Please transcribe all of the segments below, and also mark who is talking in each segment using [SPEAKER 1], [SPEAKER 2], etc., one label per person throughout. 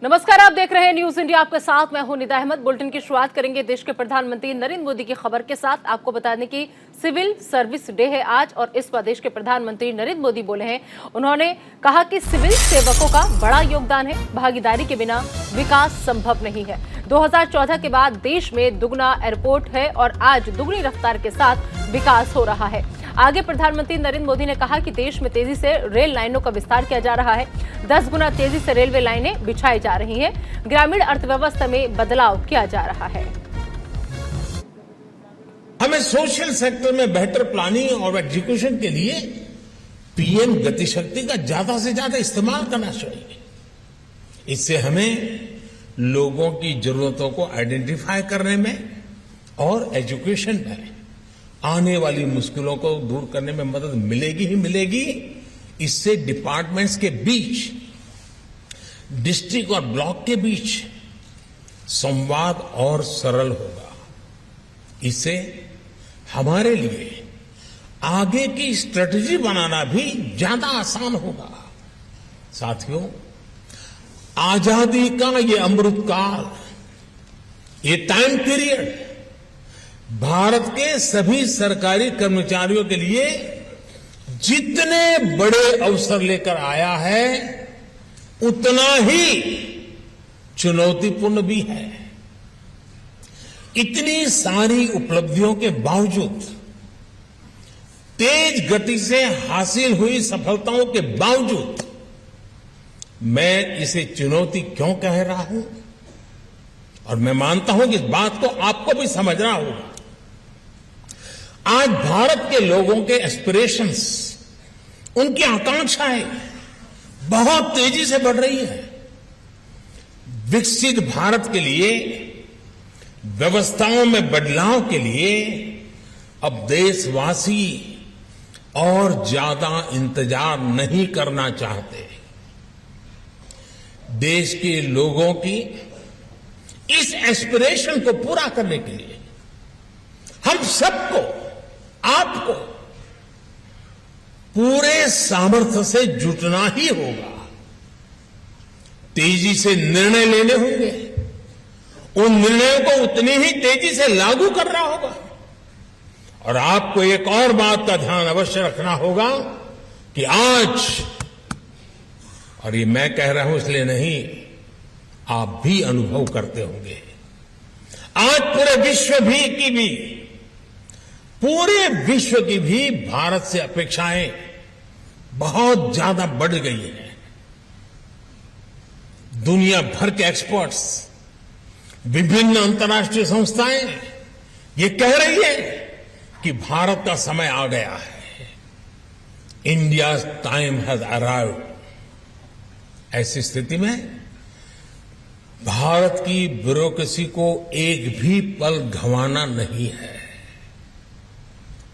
[SPEAKER 1] नमस्कार, आप देख रहे हैं न्यूज इंडिया। आपके साथ मैं हूं निदा अहमद। बुलेटिन की शुरुआत करेंगे देश के प्रधानमंत्री नरेंद्र मोदी की खबर के साथ। आपको बता दें कि सिविल सर्विस डे है आज और इस पर देश के प्रधानमंत्री नरेंद्र मोदी बोले हैं। उन्होंने कहा कि सिविल सेवकों का बड़ा योगदान है, भागीदारी के बिना विकास संभव नहीं है। 2014 के बाद देश में दुगना एयरपोर्ट है और आज दुगनी रफ्तार के साथ विकास हो रहा है। आगे प्रधानमंत्री नरेंद्र मोदी ने कहा कि देश में तेजी से रेल लाइनों का विस्तार किया जा रहा है। 10 गुना तेजी से रेलवे लाइनें बिछाई जा रही हैं। ग्रामीण अर्थव्यवस्था में बदलाव किया जा रहा है।
[SPEAKER 2] हमें सोशल सेक्टर में बेहतर प्लानिंग और एग्जीक्यूशन के लिए पीएम गति शक्ति का ज्यादा से ज्यादा इस्तेमाल करना चाहिए। इससे हमें लोगों की जरूरतों को आइडेंटिफाई करने में और एजुकेशन में आने वाली मुश्किलों को दूर करने में मदद मिलेगी ही मिलेगी। इससे डिपार्टमेंट्स के बीच, डिस्ट्रिक्ट और ब्लॉक के बीच संवाद और सरल होगा। इससे हमारे लिए आगे की स्ट्रेटजी बनाना भी ज्यादा आसान होगा। साथियों, आजादी का ये अमृत काल, ये टाइम पीरियड भारत के सभी सरकारी कर्मचारियों के लिए जितने बड़े अवसर लेकर आया है उतना ही चुनौतीपूर्ण भी है। इतनी सारी उपलब्धियों के बावजूद, तेज गति से हासिल हुई सफलताओं के बावजूद मैं इसे चुनौती क्यों कह रहा हूं, और मैं मानता हूं कि इस बात को आपको भी समझना होगा। आज भारत के लोगों के एस्पिरेशंस, उनकी आकांक्षाएं बहुत तेजी से बढ़ रही है। विकसित भारत के लिए, व्यवस्थाओं में बदलाव के लिए अब देशवासी और ज्यादा इंतजार नहीं करना चाहते। देश के लोगों की इस एस्पिरेशन को पूरा करने के लिए हम सबको, आपको पूरे सामर्थ्य से जुटना ही होगा। तेजी से निर्णय लेने होंगे, उन निर्णयों को उतनी ही तेजी से लागू करना होगा। और आपको एक और बात का ध्यान अवश्य रखना होगा कि आज, और ये मैं कह रहा हूं इसलिए नहीं, आप भी अनुभव करते होंगे, आज पूरे विश्व की भी भारत से अपेक्षाएं बहुत ज्यादा बढ़ गई हैं। दुनिया भर के एक्सपर्ट्स, विभिन्न अंतर्राष्ट्रीय संस्थाएं ये कह रही है कि भारत का समय आ गया है। India's time has arrived. ऐसी स्थिति में भारत की ब्यूरोक्रेसी को एक भी पल गंवाना नहीं है।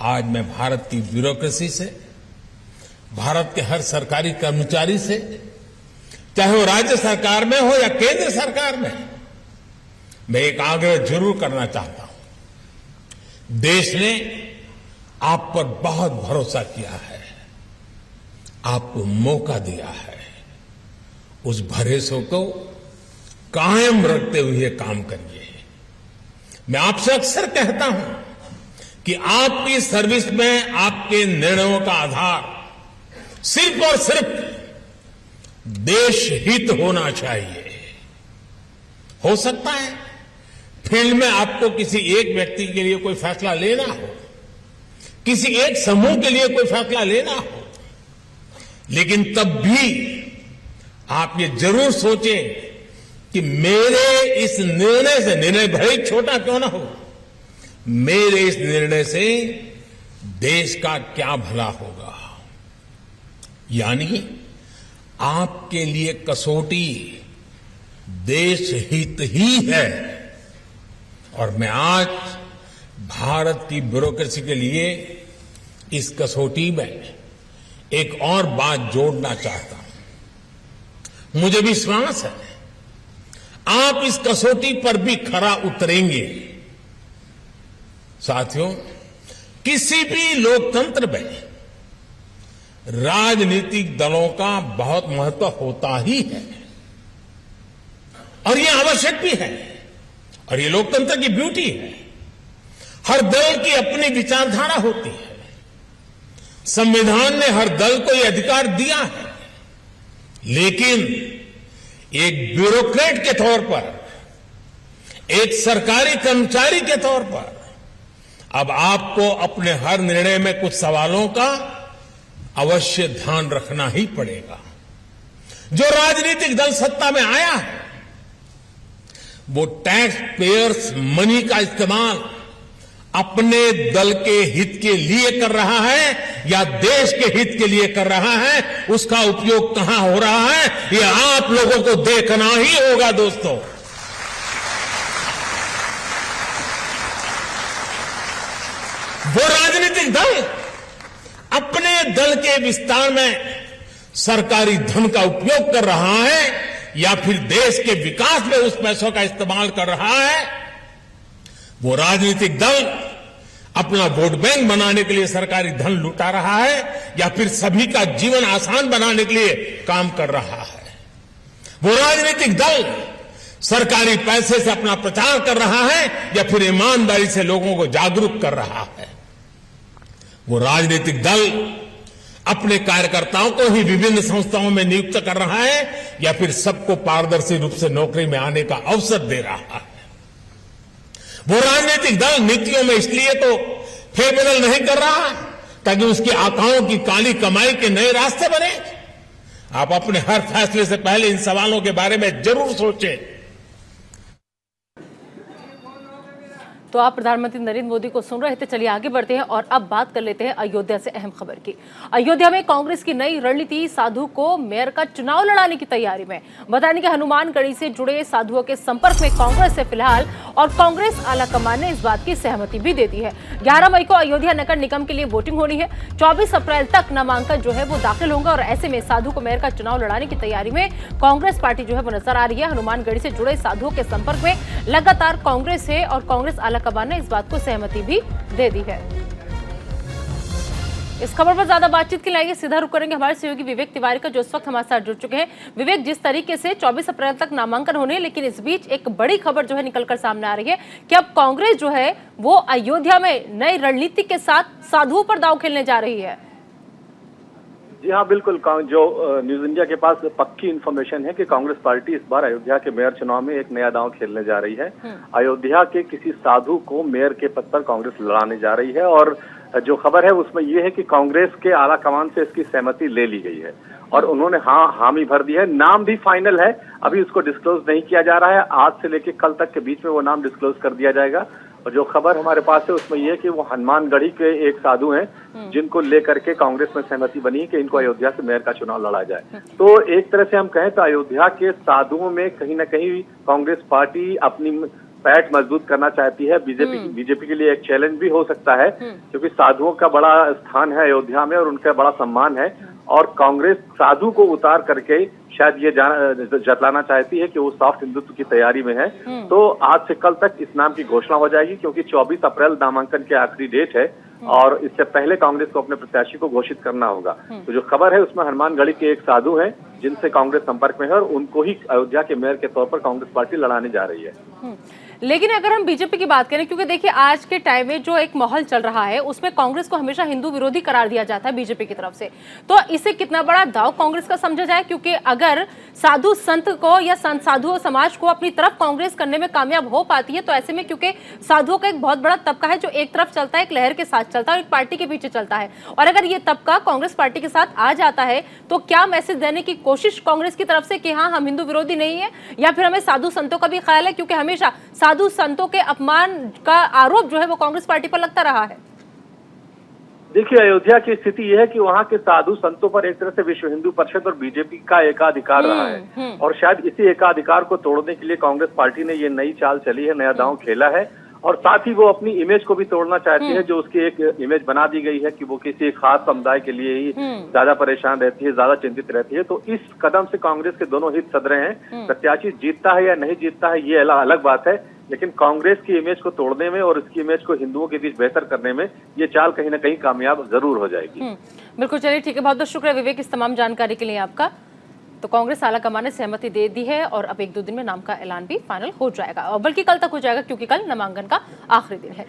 [SPEAKER 2] आज मैं भारत की ब्यूरोक्रेसी से, भारत के हर सरकारी कर्मचारी से, चाहे वो राज्य सरकार में हो या केंद्र सरकार में, मैं एक आग्रह जरूर करना चाहता हूं। देश ने आप पर बहुत भरोसा किया है, आपको मौका दिया है। उस भरोसे को कायम रखते हुए काम करिए। मैं आपसे अक्सर कहता हूं कि आपकी सर्विस में आपके निर्णयों का आधार सिर्फ और सिर्फ देश हित होना चाहिए। हो सकता है फील्ड में आपको किसी एक व्यक्ति के लिए कोई फैसला लेना हो, किसी एक समूह के लिए कोई फैसला लेना हो, लेकिन तब भी आप ये जरूर सोचें कि मेरे इस निर्णय से, निर्णय भले ही छोटा क्यों ना हो, मेरे इस निर्णय से देश का क्या भला होगा। यानी आपके लिए कसौटी देश हित ही है। और मैं आज भारत की ब्यूरोक्रेसी के लिए इस कसौटी में एक और बात जोड़ना चाहता हूं। मुझे विश्वास है आप इस कसौटी पर भी खरा उतरेंगे। साथियों, किसी भी लोकतंत्र में राजनीतिक दलों का बहुत महत्व होता ही है। और ये आवश्यक भी है, और ये लोकतंत्र की ब्यूटी है। हर दल की अपनी विचारधारा होती है। संविधान ने हर दल को यह अधिकार दिया है, लेकिन एक ब्यूरोक्रेट के तौर पर, एक सरकारी कर्मचारी के तौर पर अब आपको अपने हर निर्णय में कुछ सवालों का अवश्य ध्यान रखना ही पड़ेगा। जो राजनीतिक दल सत्ता में आया है, वो टैक्स पेयर्स मनी का इस्तेमाल अपने दल के हित के लिए कर रहा है या देश के हित के लिए कर रहा है, उसका उपयोग कहां हो रहा है, ये आप लोगों को देखना ही होगा दोस्तों। वो राजनीतिक दल अपने दल के विस्तार में सरकारी धन का उपयोग कर रहा है या फिर देश के विकास में उस पैसों का इस्तेमाल कर रहा है, वो राजनीतिक दल अपना वोट बैंक बनाने के लिए सरकारी धन लुटा रहा है या फिर सभी का जीवन आसान बनाने के लिए काम कर रहा है। वो राजनीतिक दल सरकारी पैसे से अपना प्रचार कर रहा है या फिर ईमानदारी से लोगों को जागरूक कर रहा है। वो राजनीतिक दल अपने कार्यकर्ताओं को ही विभिन्न संस्थाओं में नियुक्त कर रहा है या फिर सबको पारदर्शी रूप से नौकरी में आने का अवसर दे रहा है। वो राजनीतिक दल नीतियों में इसलिए तो फेरबदल नहीं कर रहा ताकि उसकी आकाओं की काली कमाई के नए रास्ते बने। आप अपने हर फैसले से पहले इन सवालों के बारे में जरूर सोचें।
[SPEAKER 1] तो आप प्रधानमंत्री नरेंद्र मोदी को सुन रहे थे। चलिए आगे बढ़ते हैं और अब बात कर लेते हैं अयोध्या से अहम खबर की। अयोध्या में कांग्रेस की नई रणनीति, साधु को मेयर का चुनाव लड़ाने की तैयारी में। बताने के हनुमानगढ़ी से जुड़े साधुओं के संपर्क में कांग्रेस है फिलहाल, और कांग्रेस आलाकमान ने इस बात की सहमति भी दे दी है। 11 मई को अयोध्या नगर निगम के लिए वोटिंग होनी है। 24 अप्रैल तक नामांकन जो है वो दाखिल होगा, और ऐसे में साधु को मेयर का चुनाव लड़ाने की तैयारी में कांग्रेस पार्टी जो है वो नजर आ रही है। हनुमानगढ़ी से जुड़े साधुओं के संपर्क में लगातार कांग्रेस है और कांग्रेस आलाकमान ने इस बात को सहमति भी दे दी है। इस खबर पर ज्यादा बातचीत के लिए सीधा रुक करेंगे हमारे सहयोगी विवेक तिवारी का, जो इस वक्त हमारे साथ जुड़ चुके हैं। विवेक, जिस तरीके से 24 अप्रैल तक नामांकन होने हैं, लेकिन इस बीच एक बड़ी खबर जो है निकलकर सामने आ रही है कि अब कांग्रेस जो है वो अयोध्या में नई रणनीति के साथ साधुओं पर दांव खेलने जा रही है।
[SPEAKER 3] जी हाँ, बिल्कुल। जो न्यूज इंडिया के पास पक्की इन्फॉर्मेशन है कि कांग्रेस पार्टी इस बार अयोध्या के मेयर चुनाव में एक नया दांव खेलने जा रही है। अयोध्या के किसी साधु को मेयर के पद पर कांग्रेस लड़ाने जा रही है, और जो खबर है उसमें यह है कि कांग्रेस के आला कमान से इसकी सहमति ले ली गई है और उन्होंने हामी भर दी है। नाम भी फाइनल है, अभी उसको डिस्क्लोज नहीं किया जा रहा है। आज से लेकर कल तक के बीच में वो नाम डिस्क्लोज कर दिया जाएगा। और जो खबर हमारे पास है उसमें यह कि वो हनुमानगढ़ी के एक साधु हैं जिनको लेकर के कांग्रेस में सहमति बनी है कि इनको अयोध्या से मेयर का चुनाव लड़ा जाए। तो एक तरह से हम कहें तो अयोध्या के साधुओं में कहीं ना कहीं कांग्रेस पार्टी अपनी पैठ मजबूत करना चाहती है। बीजेपी के लिए एक चैलेंज भी हो सकता है, क्योंकि साधुओं का बड़ा स्थान है अयोध्या में और उनका बड़ा सम्मान है, और कांग्रेस साधु को उतार करके शायद ये जतलाना चाहती है कि वो सॉफ्ट हिंदुत्व की तैयारी में है। तो आज से कल तक इस नाम की घोषणा हो जाएगी, क्योंकि 24 अप्रैल नामांकन की आखिरी डेट है और इससे पहले कांग्रेस को अपने प्रत्याशी को घोषित करना होगा। तो जो खबर है उसमें हनुमानगढ़ी के एक साधु हैं जिनसे कांग्रेस संपर्क में है और उनको ही अयोध्या के मेयर के तौर पर कांग्रेस पार्टी लड़ाने जा रही है।
[SPEAKER 1] लेकिन अगर हम बीजेपी की बात करें, क्योंकि देखिए आज के टाइम में जो एक माहौल चल रहा है उसमें कांग्रेस को हमेशा हिंदू विरोधी करार दिया जाता है बीजेपी की तरफ से, तो इसे कितना बड़ा दाव कांग्रेस का समझा जाए? क्योंकि अगर साधु संत को या संत साधु समाज को अपनी तरफ कांग्रेस करने में कामयाब हो पाती है, तो ऐसे में क्योंकि साधुओं का एक बहुत बड़ा तबका है जो एक तरफ चलता है, एक लहर के साथ चलता है, एक पार्टी के पीछे चलता है, और अगर ये तबका कांग्रेस पार्टी के साथ आ जाता है तो क्या मैसेज देने की कोशिश कांग्रेस की तरफ से कि हाँ हम हिंदू विरोधी नहीं है, या फिर हमें साधु संतों का भी ख्याल है? क्योंकि हमेशा साधु संतों के अपमान का आरोप जो है वो कांग्रेस पार्टी पर लगता रहा है।
[SPEAKER 3] देखिए, अयोध्या की स्थिति यह है कि वहाँ के साधु संतों पर एक तरह से विश्व हिंदू परिषद और बीजेपी का एकाधिकार रहा है, और शायद इसी एकाधिकार को तोड़ने के लिए कांग्रेस पार्टी ने ये नई चाल चली है, नया दांव खेला है, और साथ ही वो अपनी इमेज को भी तोड़ना चाहती है, जो उसकी एक इमेज बना दी गई है कि वो किसी एक खास समुदाय के लिए ही ज्यादा परेशान रहती है, ज्यादा चिंतित रहती है। तो इस कदम से कांग्रेस के दोनों हित सधरे हैं। प्रत्याशी जीतता है या नहीं जीतता है ये अलग बात है, लेकिन कांग्रेस की इमेज को तोड़ने में और इसकी इमेज को हिंदुओं के बीच बेहतर करने में ये चाल कहीं ना कहीं कामयाब जरूर हो जाएगी।
[SPEAKER 1] बिल्कुल, चलिए ठीक है, बहुत बहुत शुक्रिया विवेक इस तमाम जानकारी के लिए आपका। तो कांग्रेस आलाकमान ने सहमति दे दी है और अब 1-2 दिन में नाम का ऐलान भी फाइनल हो जाएगा, और बल्कि कल तक हो जाएगा क्योंकि कल नामांकन का आखिरी दिन है।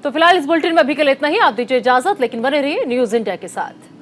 [SPEAKER 1] तो फिलहाल इस बुलेटिन में अभी के लिए इतना ही। आप दीजिए इजाजत, लेकिन बने रहिए न्यूज इंडिया के साथ।